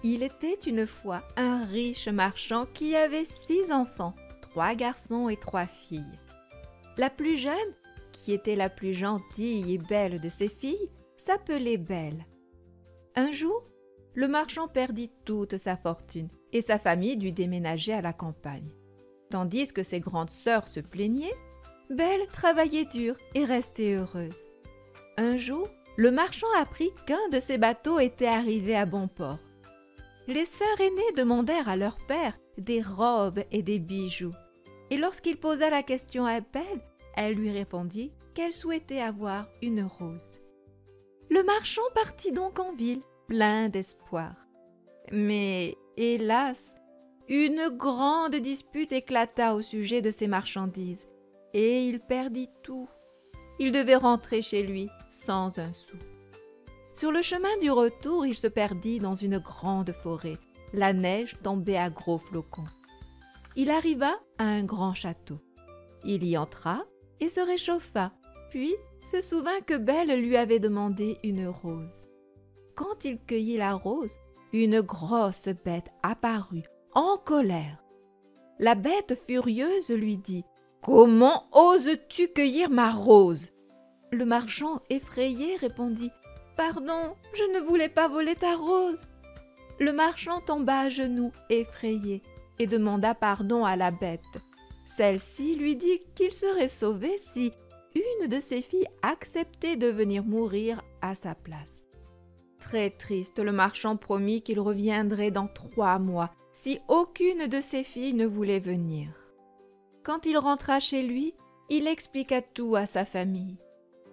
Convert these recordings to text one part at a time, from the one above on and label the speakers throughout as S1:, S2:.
S1: Il était une fois un riche marchand qui avait 6 enfants, 3 garçons et 3 filles. La plus jeune, qui était la plus gentille et belle de ses filles, s'appelait Belle. Un jour, le marchand perdit toute sa fortune et sa famille dut déménager à la campagne. Tandis que ses grandes sœurs se plaignaient, Belle travaillait dur et restait heureuse. Un jour, le marchand apprit qu'un de ses bateaux était arrivé à bon port. Les sœurs aînées demandèrent à leur père des robes et des bijoux. Et lorsqu'il posa la question à Belle, elle lui répondit qu'elle souhaitait avoir une rose. Le marchand partit donc en ville, plein d'espoir. Mais, hélas, une grande dispute éclata au sujet de ses marchandises, et il perdit tout. Il devait rentrer chez lui sans un sou. Sur le chemin du retour, il se perdit dans une grande forêt. La neige tombait à gros flocons. Il arriva à un grand château. Il y entra et se réchauffa, puis se souvint que Belle lui avait demandé une rose. Quand il cueillit la rose, une grosse bête apparut, en colère. La bête furieuse lui dit « Comment oses-tu cueillir ma rose ?» Le marchand, effrayé, répondit « Pardon, je ne voulais pas voler ta rose. » Le marchand tomba à genoux, effrayé, et demanda pardon à la bête. Celle-ci lui dit qu'il serait sauvé si une de ses filles acceptait de venir mourir à sa place. Très triste, le marchand promit qu'il reviendrait dans 3 mois si aucune de ses filles ne voulait venir. Quand il rentra chez lui, il expliqua tout à sa famille.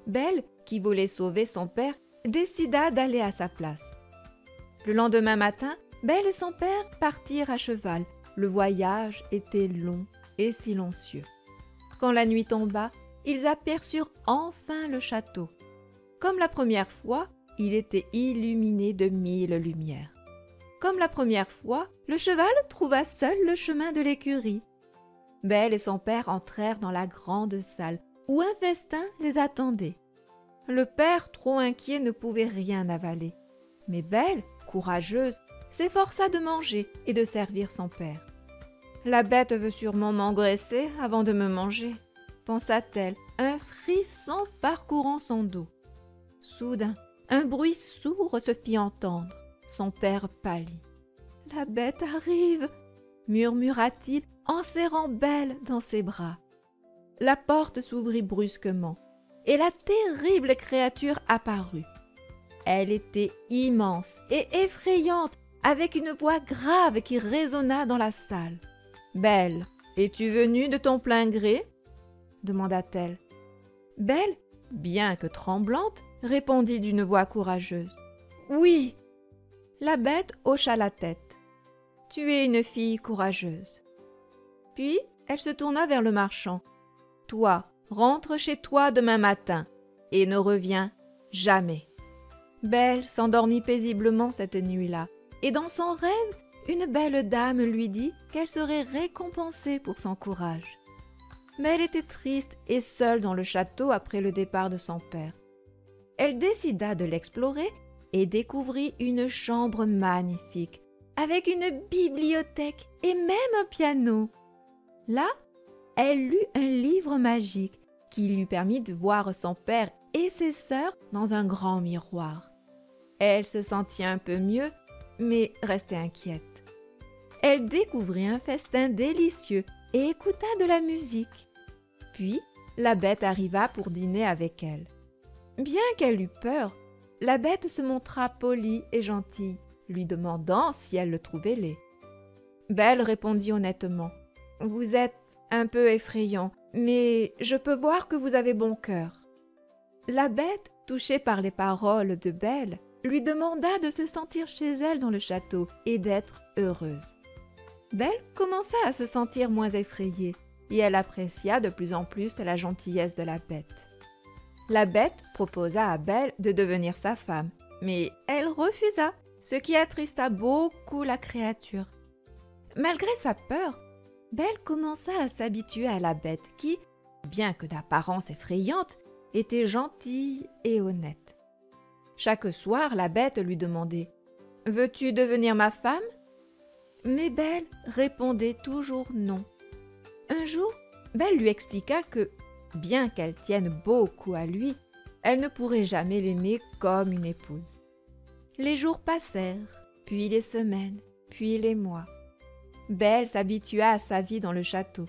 S1: Belle, qui voulait sauver son père, décida d'aller à sa place. Le lendemain matin, Belle et son père partirent à cheval. Le voyage était long et silencieux. Quand la nuit tomba, ils aperçurent enfin le château. Comme la première fois, il était illuminé de 1000 lumières. Comme la première fois, le cheval trouva seul le chemin de l'écurie. Belle et son père entrèrent dans la grande salle où un festin les attendait. Le père, trop inquiet, ne pouvait rien avaler. Mais Belle, courageuse, s'efforça de manger et de servir son père. « La bête veut sûrement m'engraisser avant de me manger », pensa-t-elle, un frisson parcourant son dos. Soudain, un bruit sourd se fit entendre. Son père pâlit. « La bête arrive !» murmura-t-il en serrant Belle dans ses bras. La porte s'ouvrit brusquement et la terrible créature apparut. Elle était immense et effrayante, avec une voix grave qui résonna dans la salle. « Belle, es-tu venue de ton plein gré ?» demanda-t-elle. Belle, bien que tremblante, répondit d'une voix courageuse. « Oui !» La bête hocha la tête. « Tu es une fille courageuse. » Puis elle se tourna vers le marchand. « Toi, rentre chez toi demain matin et ne reviens jamais. » Belle s'endormit paisiblement cette nuit-là, et dans son rêve, une belle dame lui dit qu'elle serait récompensée pour son courage. Mais elle était triste et seule dans le château après le départ de son père. Elle décida de l'explorer et découvrit une chambre magnifique, avec une bibliothèque et même un piano. Là, elle lut un livre magique qui lui permit de voir son père et ses sœurs dans un grand miroir. Elle se sentit un peu mieux, mais restait inquiète. Elle découvrit un festin délicieux et écouta de la musique. Puis, la bête arriva pour dîner avec elle. Bien qu'elle eût peur, la bête se montra polie et gentille, lui demandant si elle le trouvait laid. Belle répondit honnêtement. « Vous êtes un peu effrayant, mais je peux voir que vous avez bon cœur. » La bête, touchée par les paroles de Belle, lui demanda de se sentir chez elle dans le château et d'être heureuse. Belle commença à se sentir moins effrayée et elle apprécia de plus en plus la gentillesse de la bête. La bête proposa à Belle de devenir sa femme, mais elle refusa, ce qui attrista beaucoup la créature. Malgré sa peur, Belle commença à s'habituer à la bête qui, bien que d'apparence effrayante, était gentille et honnête. Chaque soir, la bête lui demandait Veux-tu devenir ma femme ?» Mais Belle répondait toujours non. Un jour, Belle lui expliqua que, bien qu'elle tienne beaucoup à lui, elle ne pourrait jamais l'aimer comme une épouse. Les jours passèrent, puis les semaines, puis les mois. Belle s'habitua à sa vie dans le château.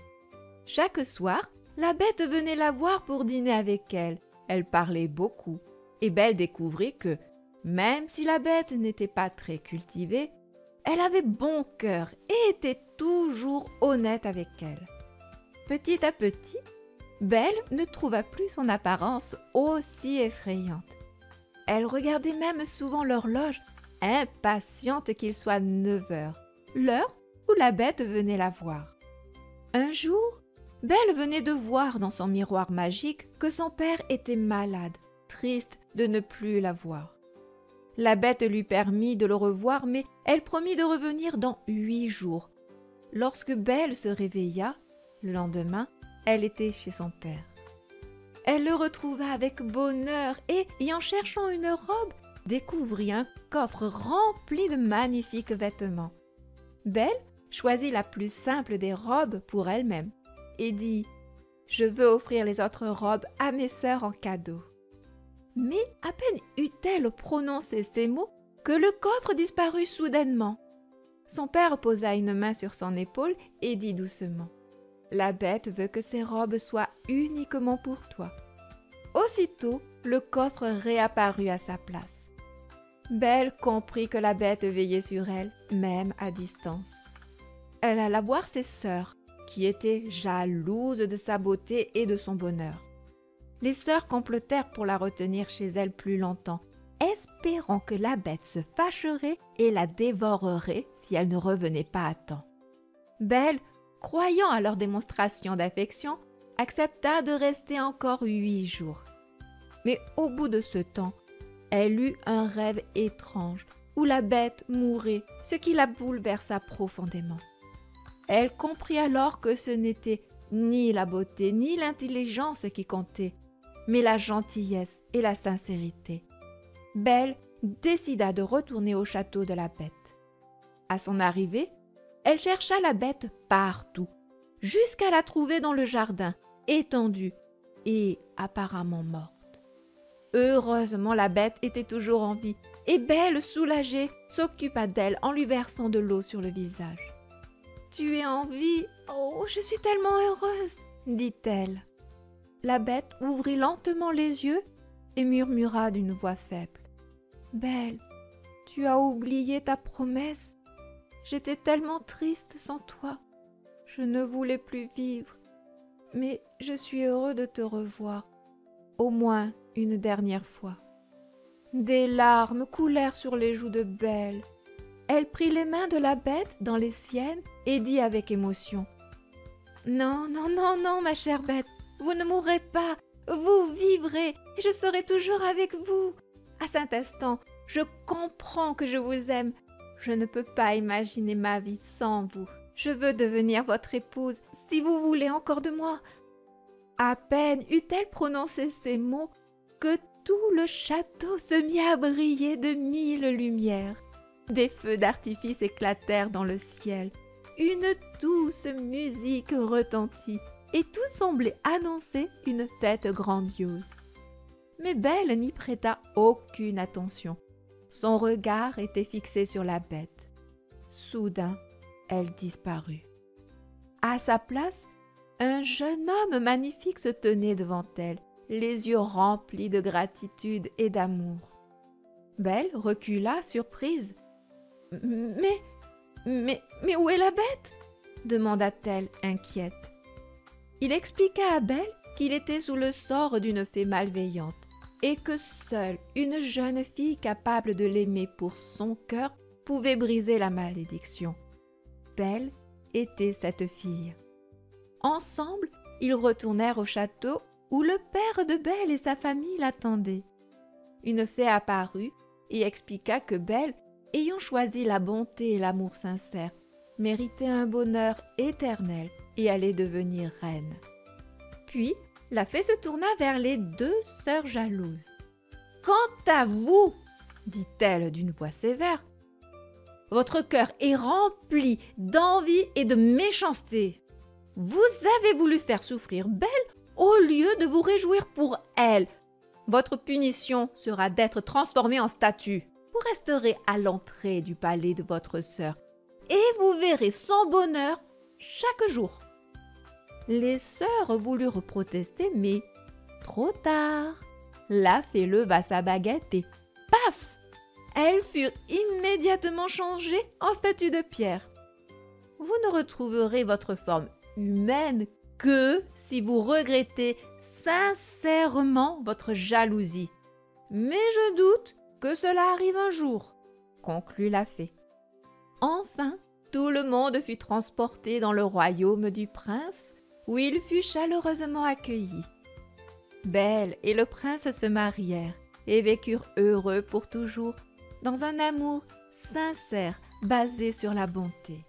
S1: Chaque soir, la bête venait la voir pour dîner avec elle. Elle parlait beaucoup, et Belle découvrit que, même si la bête n'était pas très cultivée, elle avait bon cœur et était toujours honnête avec elle. Petit à petit, Belle ne trouva plus son apparence aussi effrayante. Elle regardait même souvent l'horloge, impatiente qu'il soit 9 heures, l'heure où la bête venait la voir. Un jour, Belle venait de voir dans son miroir magique que son père était malade, triste de ne plus la voir. La bête lui permit de le revoir, mais elle promit de revenir dans 8 jours. Lorsque Belle se réveilla, le lendemain, elle était chez son père. Elle le retrouva avec bonheur et, y en cherchant une robe, découvrit un coffre rempli de magnifiques vêtements. Belle choisit la plus simple des robes pour elle-même et dit « Je veux offrir les autres robes à mes sœurs en cadeau. » Mais à peine eut-elle prononcé ces mots que le coffre disparut soudainement. Son père posa une main sur son épaule et dit doucement « La bête veut que ces robes soient uniquement pour toi. » Aussitôt, le coffre réapparut à sa place. Belle comprit que la bête veillait sur elle, même à distance. Elle alla voir ses sœurs, qui étaient jalouses de sa beauté et de son bonheur. Les sœurs complotèrent pour la retenir chez elles plus longtemps, espérant que la bête se fâcherait et la dévorerait si elle ne revenait pas à temps. Belle, croyant à leur démonstration d'affection, accepta de rester encore 8 jours. Mais au bout de ce temps, elle eut un rêve étrange où la bête mourait, ce qui la bouleversa profondément. Elle comprit alors que ce n'était ni la beauté ni l'intelligence qui comptaient, mais la gentillesse et la sincérité. Belle décida de retourner au château de la bête. À son arrivée, elle chercha la bête partout, jusqu'à la trouver dans le jardin, étendue et apparemment morte. Heureusement, la bête était toujours en vie, et Belle, soulagée, s'occupa d'elle en lui versant de l'eau sur le visage. « Tu es en vie, oh, je suis tellement heureuse !» dit-elle. La bête ouvrit lentement les yeux et murmura d'une voix faible. « Belle, tu as oublié ta promesse. J'étais tellement triste sans toi. Je ne voulais plus vivre. Mais je suis heureux de te revoir, au moins une dernière fois. » Des larmes coulèrent sur les joues de Belle. Elle prit les mains de la bête dans les siennes et dit avec émotion « Non, non, non, non, ma chère bête, vous ne mourrez pas, vous vivrez et je serai toujours avec vous. À cet instant, je comprends que je vous aime. Je ne peux pas imaginer ma vie sans vous. Je veux devenir votre épouse, si vous voulez encore de moi. » À peine eut-elle prononcé ces mots que tout le château se mit à briller de 1000 lumières. Des feux d'artifice éclatèrent dans le ciel. Une douce musique retentit et tout semblait annoncer une fête grandiose. Mais Belle n'y prêta aucune attention. Son regard était fixé sur la bête. Soudain, elle disparut. À sa place, un jeune homme magnifique se tenait devant elle, les yeux remplis de gratitude et d'amour. Belle recula, surprise. « Mais où est la bête ?» demanda-t-elle, inquiète. Il expliqua à Belle qu'il était sous le sort d'une fée malveillante et que seule une jeune fille capable de l'aimer pour son cœur pouvait briser la malédiction. Belle était cette fille. Ensemble, ils retournèrent au château où le père de Belle et sa famille l'attendaient. Une fée apparut et expliqua que Belle, ayant choisi la bonté et l'amour sincère, méritait un bonheur éternel et allait devenir reine. Puis, la fée se tourna vers les 2 sœurs jalouses. « Quant à vous, dit-elle d'une voix sévère, votre cœur est rempli d'envie et de méchanceté. Vous avez voulu faire souffrir Belle au lieu de vous réjouir pour elle. Votre punition sera d'être transformée en statue. Vous resterez à l'entrée du palais de votre sœur et vous verrez son bonheur chaque jour. » Les sœurs voulurent protester, mais trop tard. La fée leva sa baguette et paf! Elles furent immédiatement changées en statue de pierre. Vous ne retrouverez votre forme humaine que si vous regrettez sincèrement votre jalousie. Mais je doute que cela arrive un jour, conclut la fée. Enfin, tout le monde fut transporté dans le royaume du prince, où il fut chaleureusement accueilli. Belle et le prince se marièrent et vécurent heureux pour toujours, dans un amour sincère basé sur la bonté.